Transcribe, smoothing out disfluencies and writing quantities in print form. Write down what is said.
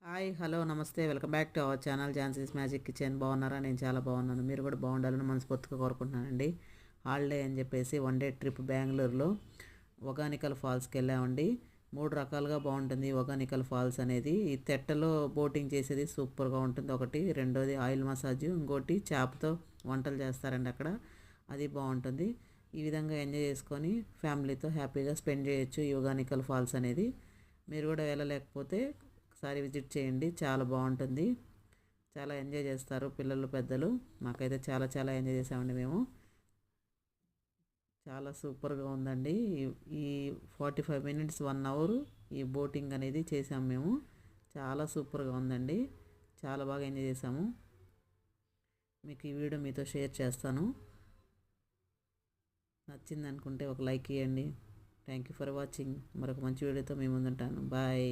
Hi hello నమస్తే welcome back to our channel Jhansi's magic kitchen. బాగున్నారా? నేను చాలా బాగున్నాను. మీరు కూడా బాగుండాలని మనస్ఫూర్తిగా కోరుకుంటున్నానండి. హాలిడే అని చెప్పేసి వన్ డే ట్రిప్ బెంగళూరులో ఒగానికల్ ఫాల్స్కి వెళ్ళామండి. 3 రకాలుగా బాగుంటుంది ఒగానికల్ ఫాల్స్ అనేది. ఈ తెట్టలో బోటింగ్ చేసేది సూపర్గా ఉంటుంది ఒకటి, రెండోది ఆయిల్ మసాజ్, ఇంకోటి చేపతో వంటలు చేస్తారండి అక్కడ, అది బాగుంటుంది. ఈ విధంగా ఎంజాయ్ చేసుకొని ఫ్యామిలీతో హ్యాపీగా స్పెండ్ చేయొచ్చు ఈ ఒగానికల్ ఫాల్స్ అనేది. మీరు కూడా వెళ్ళలేకపోతే ఒకసారి విజిట్ చేయండి, చాలా బాగుంటుంది. చాలా ఎంజాయ్ చేస్తారు పిల్లలు పెద్దలు. మాకైతే చాలా చాలా ఎంజాయ్ చేసామండి మేము. చాలా సూపర్గా ఉందండి. ఈ 45 మినిట్స్ 1 అవర్ ఈ బోటింగ్ అనేది చేసాము మేము. చాలా సూపర్గా ఉందండి. చాలా బాగా ఎంజాయ్ చేసాము. మీకు ఈ వీడియో మీతో షేర్ చేస్తాను. నచ్చింది అనుకుంటే ఒక లైక్ ఇవ్వండి. Thank you for watching. మరొక మంచి వీడియోతో మీ ముందుంటాను. బాయ్.